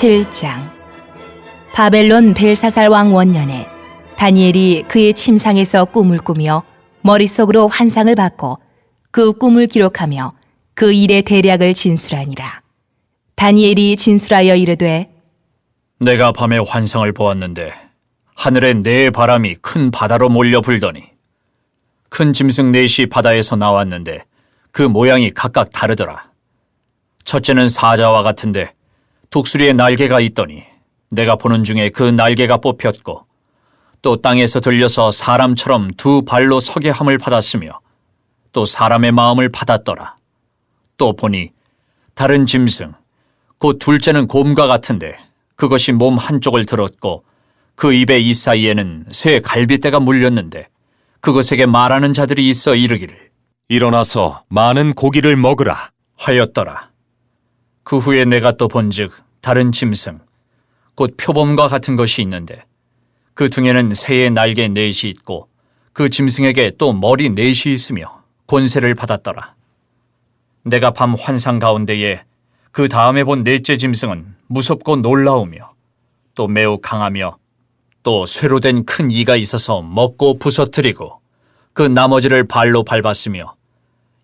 7장. 바벨론 벨사살 왕 원년에 다니엘이 그의 침상에서 꿈을 꾸며 머릿속으로 환상을 받고 그 꿈을 기록하며 그 일의 대략을 진술하니라. 다니엘이 진술하여 이르되, 내가 밤에 환상을 보았는데 하늘에 네 바람이 큰 바다로 몰려 불더니 큰 짐승 넷이 바다에서 나왔는데 그 모양이 각각 다르더라. 첫째는 사자와 같은데 독수리의 날개가 있더니 내가 보는 중에 그 날개가 뽑혔고 또 땅에서 들려서 사람처럼 두 발로 서게 함을 받았으며 또 사람의 마음을 받았더라. 또 보니 다른 짐승 곧 둘째는 곰과 같은데 그것이 몸 한쪽을 들었고 그 입의 이 사이에는 새 갈빗대가 물렸는데 그것에게 말하는 자들이 있어 이르기를 일어나서 많은 고기를 먹으라 하였더라. 그 후에 내가 또 본즉 다른 짐승 곧 표범과 같은 것이 있는데 그 등에는 새의 날개 넷이 있고 그 짐승에게 또 머리 넷이 있으며 권세를 받았더라. 내가 밤 환상 가운데에 그 다음에 본 넷째 짐승은 무섭고 놀라우며 또 매우 강하며 또 쇠로 된 큰 이가 있어서 먹고 부서뜨리고 그 나머지를 발로 밟았으며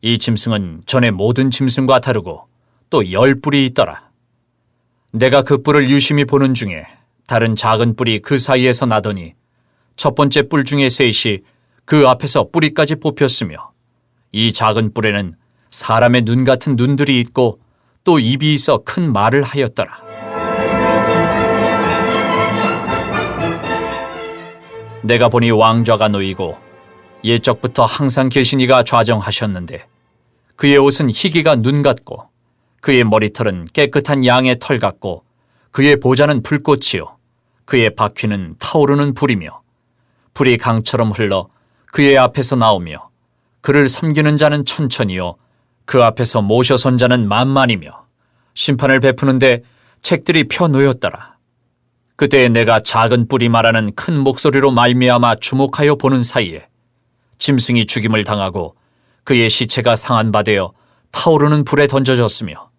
이 짐승은 전에 모든 짐승과 다르고 또 10뿔이 있더라. 내가 그 뿔을 유심히 보는 중에 다른 작은 뿔이 그 사이에서 나더니 첫 번째 뿔 중에 셋이 그 앞에서 뿌리까지 뽑혔으며 이 작은 뿔에는 사람의 눈 같은 눈들이 있고 또 입이 있어 큰 말을 하였더라. 내가 보니 왕좌가 놓이고 옛적부터 항상 계신 이가 좌정하셨는데 그의 옷은 희기가 눈 같고 그의 머리털은 깨끗한 양의 털 같고 그의 보좌는 불꽃이요 그의 바퀴는 타오르는 불이며 불이 강처럼 흘러 그의 앞에서 나오며 그를 섬기는 자는 천천히요 그 앞에서 모셔선 자는 만만이며 심판을 베푸는데 책들이 펴놓였더라. 그때 내가 작은 뿔이 말하는 큰 목소리로 말미암아 주목하여 보는 사이에 짐승이 죽임을 당하고 그의 시체가 상한 바 되어 타오르는 불에 던져졌으며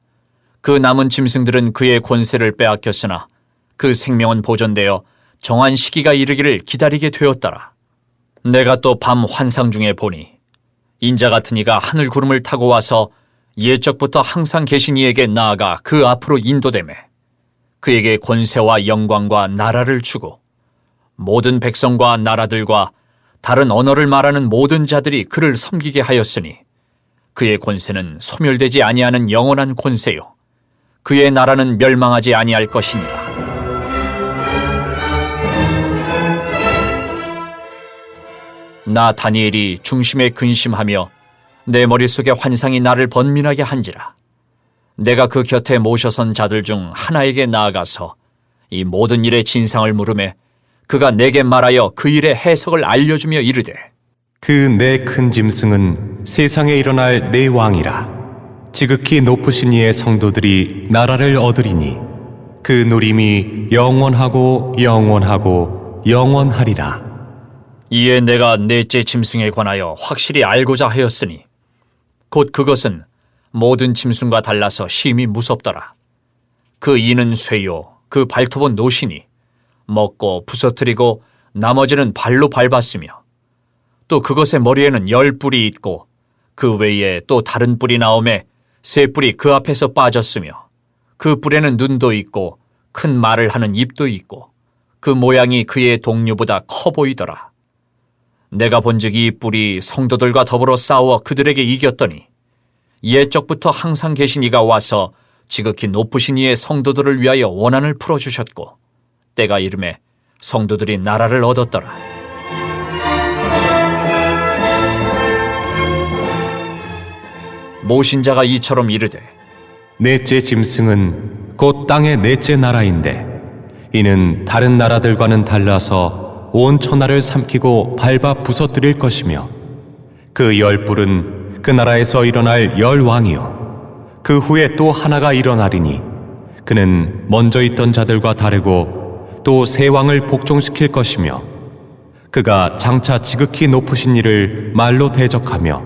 그 남은 짐승들은 그의 권세를 빼앗겼으나 그 생명은 보존되어 정한 시기가 이르기를 기다리게 되었더라. 내가 또 밤 환상 중에 보니 인자 같은 이가 하늘 구름을 타고 와서 옛적부터 항상 계신 이에게 나아가 그 앞으로 인도되매 그에게 권세와 영광과 나라를 주고 모든 백성과 나라들과 다른 언어를 말하는 모든 자들이 그를 섬기게 하였으니 그의 권세는 소멸되지 아니하는 영원한 권세요 그의 나라는 멸망하지 아니할 것이니라. 나 다니엘이 중심에 근심하며 내 머릿속에 환상이 나를 번민하게 한지라. 내가 그 곁에 모셔선 자들 중 하나에게 나아가서 이 모든 일의 진상을 물으매 그가 내게 말하여 그 일의 해석을 알려주며 이르되 그 네 큰 짐승은 세상에 일어날 네 왕이라 지극히 높으신 이의 성도들이 나라를 얻으리니 그 누림이 영원하고 영원하고 영원하리라. 이에 내가 넷째 짐승에 관하여 확실히 알고자 하였으니 곧 그것은 모든 짐승과 달라서 심히 무섭더라. 그 이는 쇠요 그 발톱은 노시니 먹고 부서뜨리고 나머지는 발로 밟았으며 또 그것의 머리에는 10뿔이 있고 그 외에 또 다른 뿔이 나오매 세 뿔이 그 앞에서 빠졌으며 그 뿔에는 눈도 있고 큰 말을 하는 입도 있고 그 모양이 그의 동류보다 커 보이더라. 내가 본즉 이 뿔이 성도들과 더불어 싸워 그들에게 이겼더니 옛적부터 항상 계신 이가 와서 지극히 높으신 이의 성도들을 위하여 원한을 풀어주셨고 때가 이름에 성도들이 나라를 얻었더라. 모신자가 이처럼 이르되 넷째 짐승은 곧 땅의 넷째 나라인데 이는 다른 나라들과는 달라서 온 천하를 삼키고 밟아 부서뜨릴 것이며 그 10뿔은 그 나라에서 일어날 10왕이요 그 후에 또 하나가 일어나리니 그는 먼저 있던 자들과 다르고 또 세 왕을 복종시킬 것이며 그가 장차 지극히 높으신 이를 말로 대적하며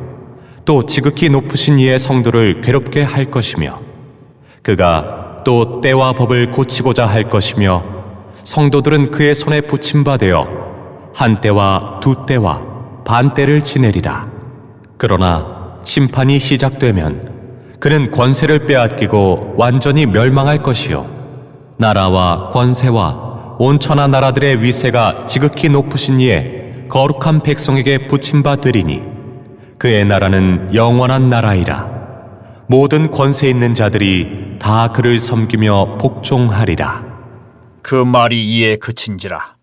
또 지극히 높으신 이의 성도를 괴롭게 할 것이며 그가 또 때와 법을 고치고자 할 것이며 성도들은 그의 손에 붙임 바 되어 한 때와 두 때와 반 때를 지내리라. 그러나 심판이 시작되면 그는 권세를 빼앗기고 완전히 멸망할 것이요 나라와 권세와 온 천하 나라들의 위세가 지극히 높으신 이에 거룩한 백성에게 붙임 바 되리니 그의 나라는 영원한 나라이라. 모든 권세 있는 자들이 다 그를 섬기며 복종하리라. 그 말이 이에 그친지라.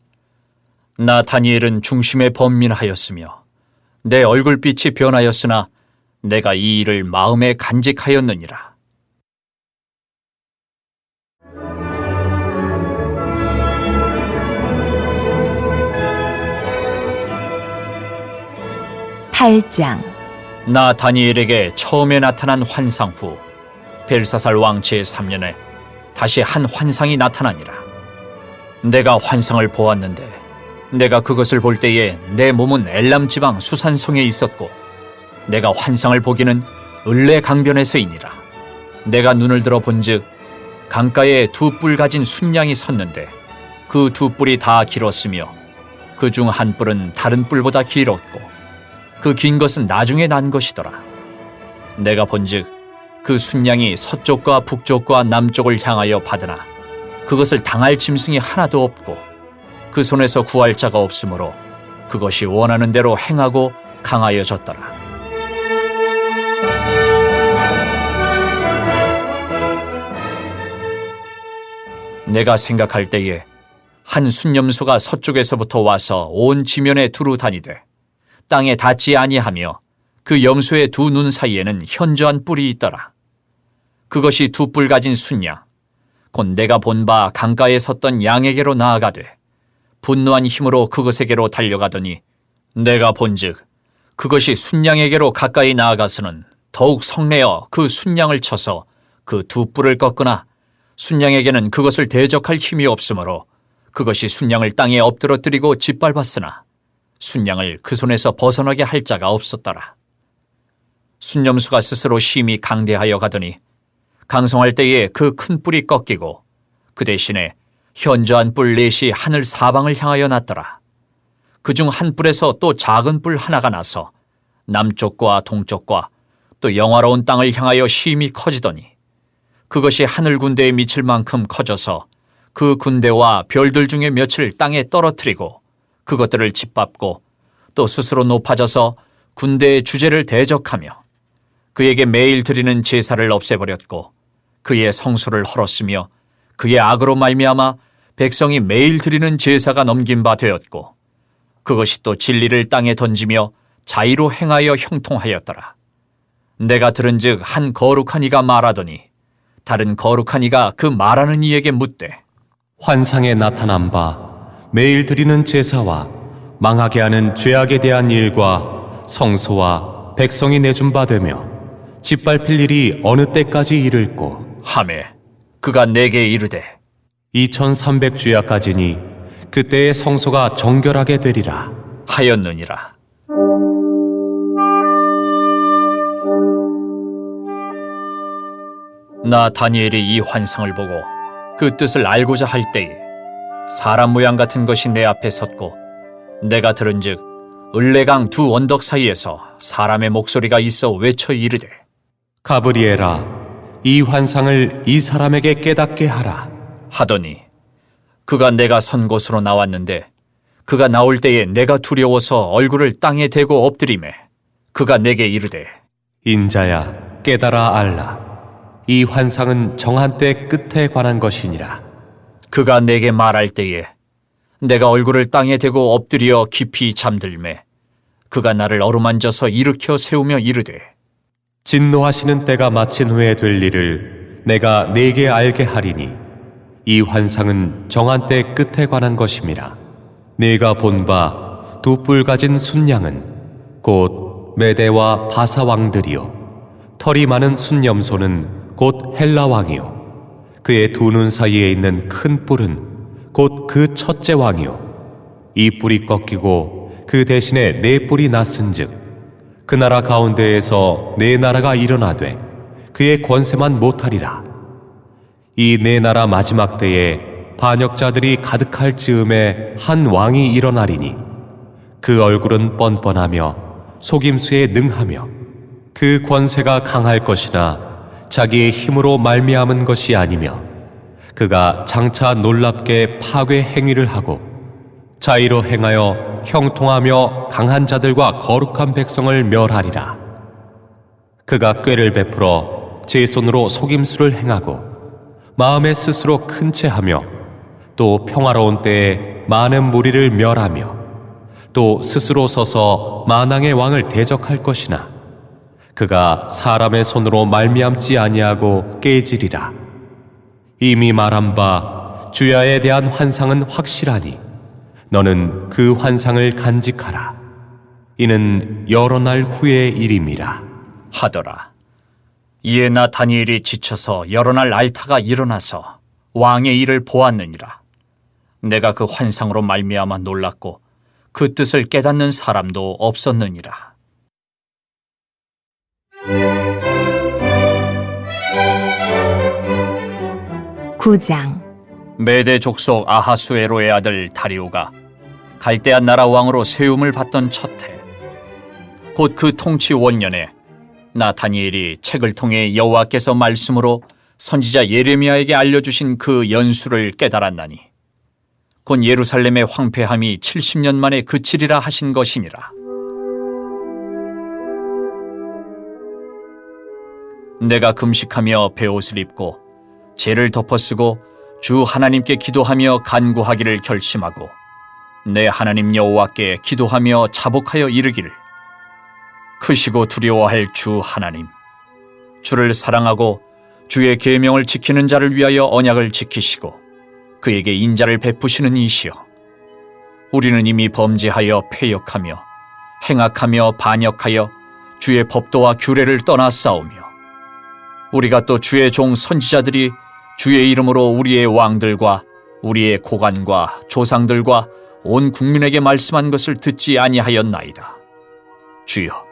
나 다니엘은 중심에 번민하였으며 내 얼굴빛이 변하였으나 내가 이 일을 마음에 간직하였느니라. 팔장. 나 다니엘에게 처음에 나타난 환상 후 벨사살 왕 제3년에 다시 한 환상이 나타나니라. 내가 환상을 보았는데 내가 그것을 볼 때에 내 몸은 엘람 지방 수산성에 있었고 내가 환상을 보기는 을레 강변에서이니라. 내가 눈을 들어 본즉 강가에 두 뿔 가진 순양이 섰는데 그 두 뿔이 다 길었으며 그 중 한 뿔은 다른 뿔보다 길었고 그 긴 것은 나중에 난 것이더라. 내가 본즉 그 순양이 서쪽과 북쪽과 남쪽을 향하여 받으나 그것을 당할 짐승이 하나도 없고 그 손에서 구할 자가 없으므로 그것이 원하는 대로 행하고 강하여졌더라. 내가 생각할 때에 한 순념수가 서쪽에서부터 와서 온 지면에 두루 다니되 땅에 닿지 아니하며 그 염소의 두 눈 사이에는 현저한 뿔이 있더라. 그것이 두 뿔 가진 순양 곧 내가 본 바 강가에 섰던 양에게로 나아가되 분노한 힘으로 그것에게로 달려가더니 내가 본즉 그것이 순양에게로 가까이 나아가서는 더욱 성내어 그 순양을 쳐서 그 두 뿔을 꺾으나 순양에게는 그것을 대적할 힘이 없으므로 그것이 순양을 땅에 엎드러뜨리고 짓밟았으나 순양을 그 손에서 벗어나게 할 자가 없었더라. 순념수가 스스로 심히 강대하여 가더니 강성할 때에 그 큰 뿔이 꺾이고 그 대신에 현저한 뿔 넷이 하늘 사방을 향하여 났더라. 그중 한 뿔에서 또 작은 뿔 하나가 나서 남쪽과 동쪽과 또 영화로운 땅을 향하여 심히 커지더니 그것이 하늘 군대에 미칠 만큼 커져서 그 군대와 별들 중에 몇을 땅에 떨어뜨리고 그것들을 짓밟고 또 스스로 높아져서 군대의 주제를 대적하며 그에게 매일 드리는 제사를 없애버렸고 그의 성소를 헐었으며 그의 악으로 말미암아 백성이 매일 드리는 제사가 넘긴 바 되었고 그것이 또 진리를 땅에 던지며 자의로 행하여 형통하였더라. 내가 들은즉 한 거룩한 이가 말하더니 다른 거룩한 이가 그 말하는 이에게 묻되 환상에 나타난 바 매일 드리는 제사와 망하게 하는 죄악에 대한 일과 성소와 백성이 내준 바 되며 짓밟힐 일이 어느 때까지 이를꼬 하매 그가 내게 이르되 2300주야까지니 그때의 성소가 정결하게 되리라 하였느니라. 나 다니엘이 이 환상을 보고 그 뜻을 알고자 할 때에 사람 모양 같은 것이 내 앞에 섰고 내가 들은즉 을레강 두 언덕 사이에서 사람의 목소리가 있어 외쳐 이르되 가브리엘아 이 환상을 이 사람에게 깨닫게 하라 하더니 그가 내가 선 곳으로 나왔는데 그가 나올 때에 내가 두려워서 얼굴을 땅에 대고 엎드리매 그가 내게 이르되 인자야 깨달아 알라 이 환상은 정한 때 끝에 관한 것이니라 그가 내게 말할 때에 내가 얼굴을 땅에 대고 엎드려 깊이 잠들매 그가 나를 어루만져서 일으켜 세우며 이르되 진노하시는 때가 마친 후에 될 일을 내가 네게 알게 하리니 이 환상은 정한 때 끝에 관한 것임이라 네가 본 바 두 뿔 가진 순양은 곧 메대와 바사 왕들이요 털이 많은 순염소는 곧 헬라 왕이요 그의 두 눈 사이에 있는 큰 뿔은 곧 그 첫째 왕이요 이 뿔이 꺾이고 그 대신에 네 뿔이 났은즉 그 나라 가운데에서 네 나라가 일어나되 그의 권세만 못하리라 이 내 나라 마지막 때에 반역자들이 가득할 즈음에 한 왕이 일어나리니 그 얼굴은 뻔뻔하며 속임수에 능하며 그 권세가 강할 것이나 자기의 힘으로 말미암은 것이 아니며 그가 장차 놀랍게 파괴 행위를 하고 자의로 행하여 형통하며 강한 자들과 거룩한 백성을 멸하리라. 그가 꾀를 베풀어 제 손으로 속임수를 행하고 마음에 스스로 큰 채하며 또 평화로운 때에 많은 무리를 멸하며 또 스스로 서서 만왕의 왕을 대적할 것이나 그가 사람의 손으로 말미암지 아니하고 깨지리라. 이미 말한 바 주야에 대한 환상은 확실하니 너는 그 환상을 간직하라. 이는 여러 날 후의 일임이라. 하더라. 이에 나 다니엘이 지쳐서 여러 날 앓다가 일어나서 왕의 일을 보았느니라. 내가 그 환상으로 말미암아 놀랐고 그 뜻을 깨닫는 사람도 없었느니라. 구장. 메대 족속 아하수에로의 아들 다리오가 갈대아 나라 왕으로 세움을 받던 첫해, 곧 그 통치 원년에 나 다니엘이 책을 통해 여호와께서 말씀으로 선지자 예레미야에게 알려주신 그 연수를 깨달았나니 곧 예루살렘의 황폐함이 70년 만에 그치리라 하신 것이니라. 내가 금식하며 베옷을 입고 재를 덮어쓰고 주 하나님께 기도하며 간구하기를 결심하고 내 하나님 여호와께 기도하며 자복하여 이르기를, 크시고 두려워할 주 하나님, 주를 사랑하고 주의 계명을 지키는 자를 위하여 언약을 지키시고 그에게 인자를 베푸시는 이시여, 우리는 이미 범죄하여 패역하며 행악하며 반역하여 주의 법도와 규례를 떠나 싸우며 우리가 또 주의 종 선지자들이 주의 이름으로 우리의 왕들과 우리의 고관과 조상들과 온 국민에게 말씀한 것을 듣지 아니하였나이다. 주여,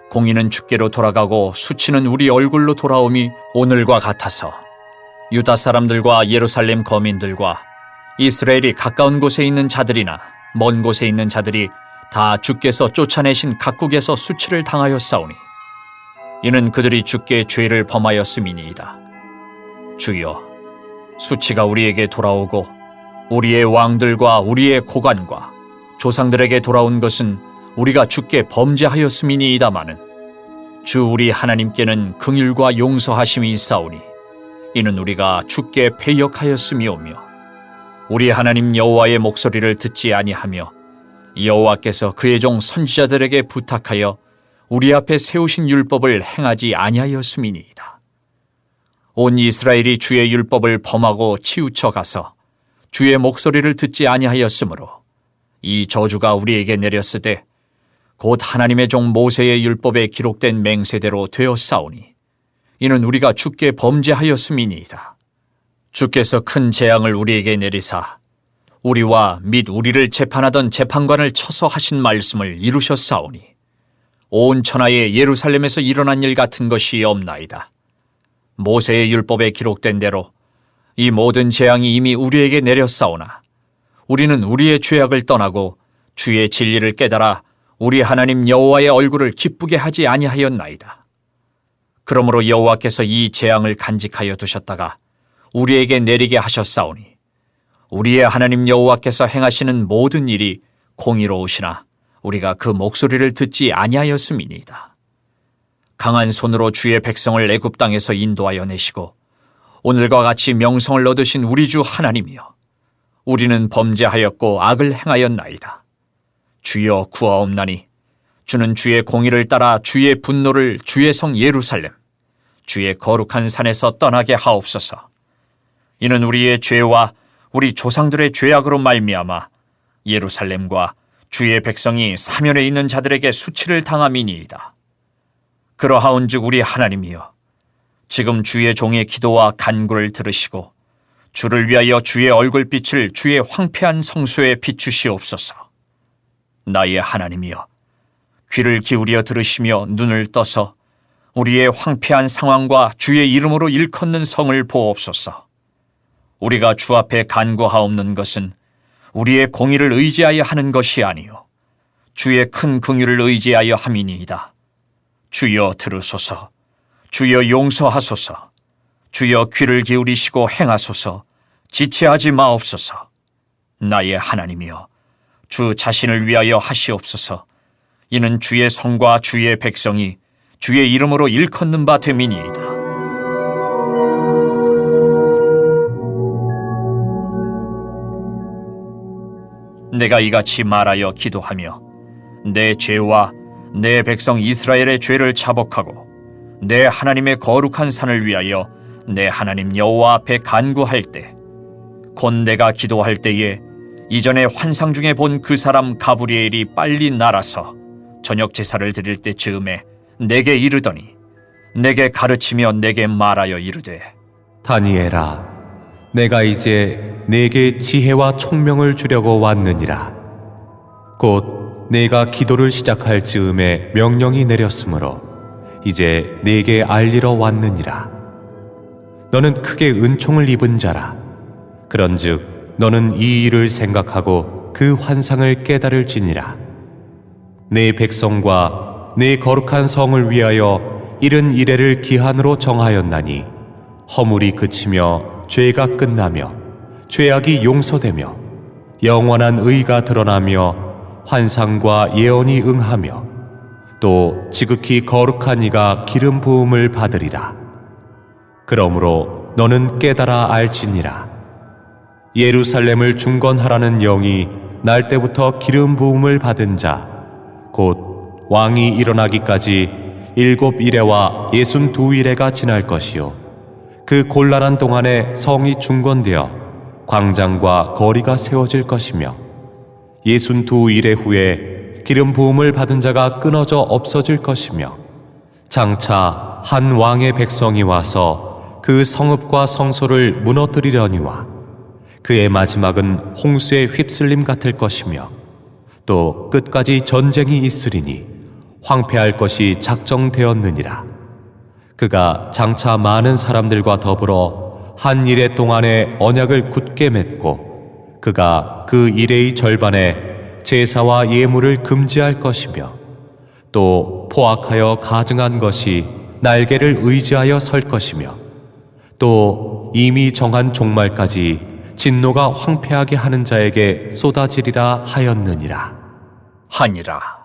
공의는 주께로 돌아가고 수치는 우리 얼굴로 돌아옴이 오늘과 같아서 유다 사람들과 예루살렘 거민들과 이스라엘이 가까운 곳에 있는 자들이나 먼 곳에 있는 자들이 다 주께서 쫓아내신 각국에서 수치를 당하였사오니 이는 그들이 주께 죄를 범하였음이니이다. 주여, 수치가 우리에게 돌아오고 우리의 왕들과 우리의 고관과 조상들에게 돌아온 것은 우리가 주께 범죄하였음이니이다마는 주 우리 하나님께는 긍휼과 용서하심이 있사오니 이는 우리가 주께 패역하였음이오며 우리 하나님 여호와의 목소리를 듣지 아니하며 여호와께서 그의 종 선지자들에게 부탁하여 우리 앞에 세우신 율법을 행하지 아니하였음이니이다. 온 이스라엘이 주의 율법을 범하고 치우쳐 가서 주의 목소리를 듣지 아니하였으므로 이 저주가 우리에게 내렸으되 곧 하나님의 종 모세의 율법에 기록된 맹세대로 되었사오니 이는 우리가 주께 범죄하였음이니이다. 주께서 큰 재앙을 우리에게 내리사 우리와 및 우리를 재판하던 재판관을 쳐서 하신 말씀을 이루셨사오니 온 천하에 예루살렘에서 일어난 일 같은 것이 없나이다. 모세의 율법에 기록된 대로 이 모든 재앙이 이미 우리에게 내렸사오나 우리는 우리의 죄악을 떠나고 주의 진리를 깨달아 우리 하나님 여호와의 얼굴을 기쁘게 하지 아니하였나이다. 그러므로 여호와께서 이 재앙을 간직하여 두셨다가 우리에게 내리게 하셨사오니 우리의 하나님 여호와께서 행하시는 모든 일이 공의로우시나 우리가 그 목소리를 듣지 아니하였음이니이다. 강한 손으로 주의 백성을 애굽 땅에서 인도하여 내시고 오늘과 같이 명성을 얻으신 우리 주 하나님이여, 우리는 범죄하였고 악을 행하였나이다. 주여 구하옵나니 주는 주의 공의를 따라 주의 분노를 주의 성 예루살렘 주의 거룩한 산에서 떠나게 하옵소서. 이는 우리의 죄와 우리 조상들의 죄악으로 말미암아 예루살렘과 주의 백성이 사면에 있는 자들에게 수치를 당함이니이다. 그러하온즉 우리 하나님이여, 지금 주의 종의 기도와 간구를 들으시고 주를 위하여 주의 얼굴빛을 주의 황폐한 성소에 비추시옵소서. 나의 하나님이여, 귀를 기울여 들으시며 눈을 떠서 우리의 황폐한 상황과 주의 이름으로 일컫는 성을 보옵소서. 우리가 주 앞에 간구하옵는 것은 우리의 공의를 의지하여 하는 것이 아니요 주의 큰 긍휼을 의지하여 함이니이다. 주여 들으소서. 주여 용서하소서. 주여 귀를 기울이시고 행하소서. 지체하지 마옵소서. 나의 하나님이여, 주 자신을 위하여 하시옵소서. 이는 주의 성과 주의 백성이 주의 이름으로 일컫는 바 됨이니이다. 내가 이같이 말하여 기도하며 내 죄와 내 백성 이스라엘의 죄를 자복하고 내 하나님의 거룩한 산을 위하여 내 하나님 여호와 앞에 간구할 때, 곧 내가 기도할 때에 이전에 환상 중에 본 그 사람 가브리엘이 빨리 날아서 저녁 제사를 드릴 때 즈음에 내게 이르더니 내게 가르치며 내게 말하여 이르되, 다니엘아, 내가 이제 네게 지혜와 총명을 주려고 왔느니라. 곧 네가 기도를 시작할 즈음에 명령이 내렸으므로 이제 네게 알리러 왔느니라. 너는 크게 은총을 입은 자라. 그런즉 너는 이 일을 생각하고 그 환상을 깨달을지니라. 네 백성과 네 거룩한 성을 위하여 이른 이래를 기한으로 정하였나니 허물이 그치며 죄가 끝나며 죄악이 용서되며 영원한 의가 드러나며 환상과 예언이 응하며 또 지극히 거룩한 이가 기름 부음을 받으리라. 그러므로 너는 깨달아 알지니라. 예루살렘을 중건하라는 영이 날 때부터 기름 부음을 받은 자 곧 왕이 일어나기까지 7이레와 62이레가 지날 것이요 그 곤란한 동안에 성이 중건되어 광장과 거리가 세워질 것이며 62이레 후에 기름 부음을 받은 자가 끊어져 없어질 것이며 장차 한 왕의 백성이 와서 그 성읍과 성소를 무너뜨리려니와 그의 마지막은 홍수의 휩쓸림 같을 것이며 또 끝까지 전쟁이 있으리니 황폐할 것이 작정되었느니라. 그가 장차 많은 사람들과 더불어 한 이레 동안에 언약을 굳게 맺고 그가 그 이레의 절반에 제사와 예물을 금지할 것이며 또 포악하여 가증한 것이 날개를 의지하여 설 것이며 또 이미 정한 종말까지 진노가 황폐하게 하는 자에게 쏟아지리라 하였느니라. 하니라.